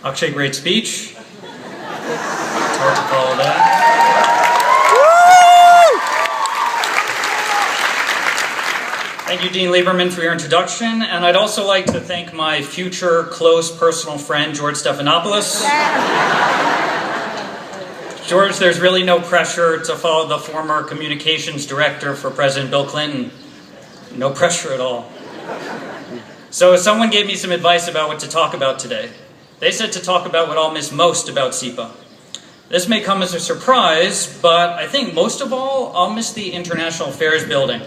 Akshay, great speech. It's hard to follow that. Thank you, Dean Lieberman, for your introduction. And I'd also like to thank my future close personal friend, George Stephanopoulos. George, there's really no pressure to follow the former communications director for President Bill Clinton. No pressure at all. So someone gave me some advice about what to talk about today. They said to talk about what I'll miss most about SIPA. This may come as a surprise, but I think most of all, I'll miss the International Affairs building.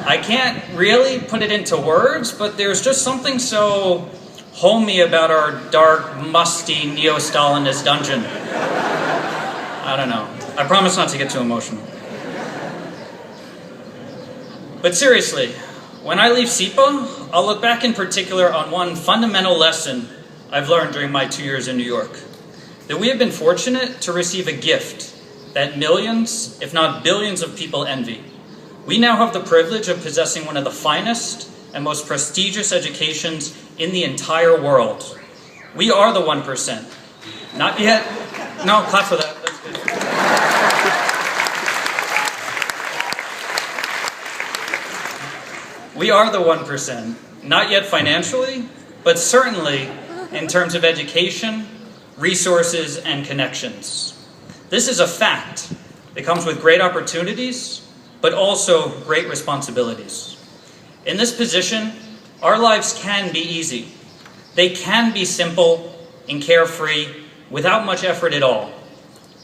I can't really put it into words, but there's just something so homey about our dark, musty, neo-Stalinist dungeon. I don't know. I promise not to get too emotional. But seriously, when I leave SIPA, I'll look back in particular on one fundamental lesson I've learned during my 2 years in New York. That we have been fortunate to receive a gift that millions, if not billions of people envy. We now have the privilege of possessing one of the finest and most prestigious educations in the entire world. We are the 1%. Not yet. No, clap for that. That's good. We are the 1%. Not yet financially, but certainly in terms of education, resources, and connections. This is a fact. It comes with great opportunities, but also great responsibilities. In this position, our lives can be easy. They can be simple and carefree without much effort at all.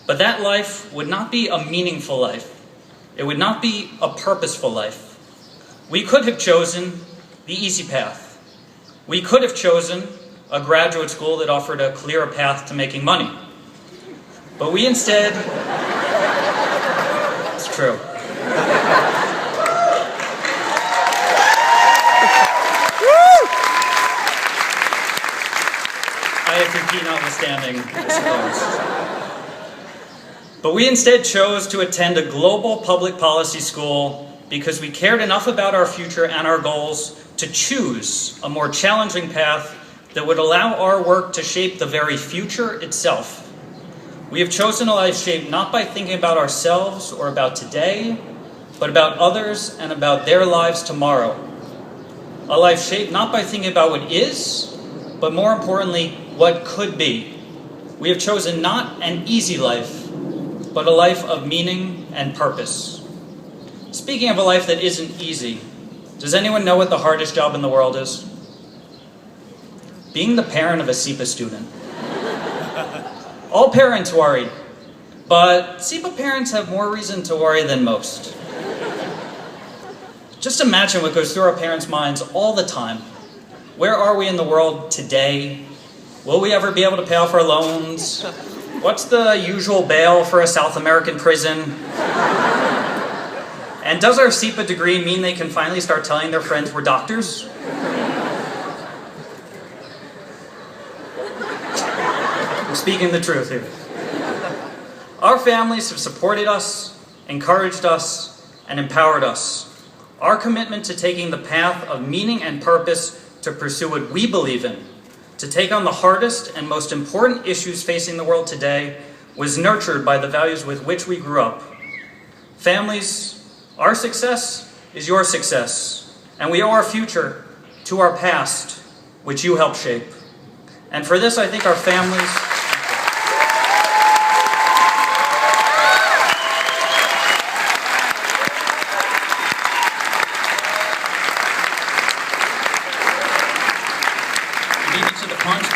But that life would not be a meaningful life. It would not be a purposeful life. We could have chosen the easy path. We could have chosen a graduate school that offered a clearer path to making money. But we instead... It's true. IFPP notwithstanding, I suppose. But we instead chose to attend a global public policy school because we cared enough about our future and our goals to choose a more challenging path that would allow our work to shape the very future itself. We have chosen a life shaped not by thinking about ourselves or about today, but about others and about their lives tomorrow. A life shaped not by thinking about what is, but more importantly, what could be. We have chosen not an easy life, but a life of meaning and purpose. Speaking of a life that isn't easy, does anyone know what the hardest job in the world is? Being the parent of a SIPA student. All parents worry, but SIPA parents have more reason to worry than most. Just imagine what goes through our parents' minds all the time. Where are we in the world today? Will we ever be able to pay off our loans? What's the usual bail for a South American prison? And does our SIPA degree mean they can finally start telling their friends we're doctors? I'm speaking the truth here. Our families have supported us, encouraged us, and empowered us. Our commitment to taking the path of meaning and purpose to pursue what we believe in, to take on the hardest and most important issues facing the world today, was nurtured by the values with which we grew up. Families, our success is your success, and we owe our future to our past, which you helped shape. And for this, I think our families...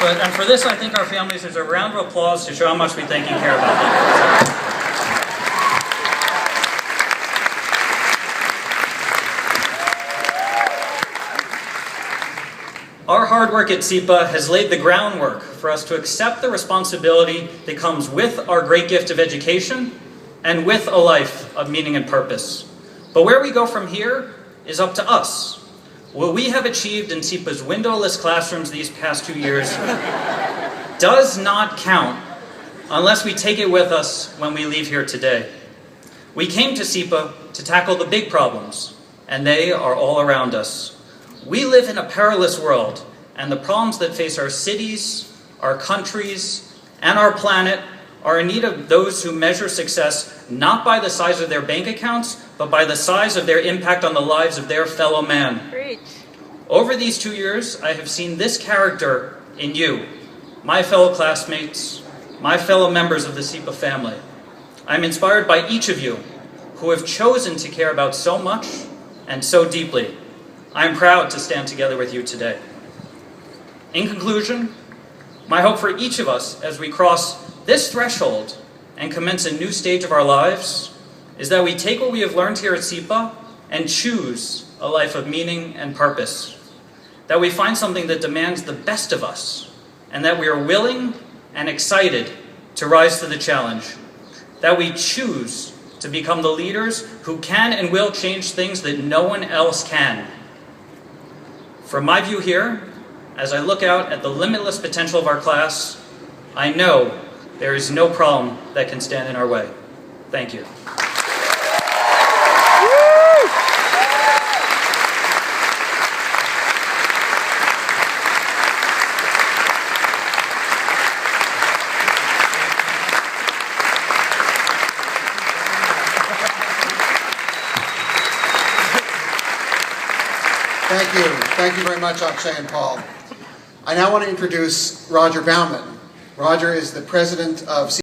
And for this, I think our families deserve a round of applause to show how much we thank and care about them. Our hard work at SIPA has laid the groundwork for us to accept the responsibility that comes with our great gift of education and with a life of meaning and purpose. But where we go from here is up to us. What we have achieved in SIPA's windowless classrooms these past 2 years does not count unless we take it with us when we leave here today. We came to SIPA to tackle the big problems, and they are all around us. We live in a perilous world, and the problems that face our cities, our countries, and our planet are in need of those who measure success not by the size of their bank accounts, but by the size of their impact on the lives of their fellow man. Preach. Over these 2 years, I have seen this character in you, my fellow classmates, my fellow members of the SIPA family. I am inspired by each of you who have chosen to care about so much and so deeply. I am proud to stand together with you today. In conclusion, my hope for each of us as we cross this threshold and commence a new stage of our lives is that we take what we have learned here at SIPA and choose a life of meaning and purpose. That we find something that demands the best of us, and that we are willing and excited to rise to the challenge. That we choose to become the leaders who can and will change things that no one else can. From my view here, as I look out at the limitless potential of our class, I know there is no problem that can stand in our way. Thank you. Thank you. Thank you very much, Akshay and Paul. I now want to introduce Roger Bauman. Roger is the president of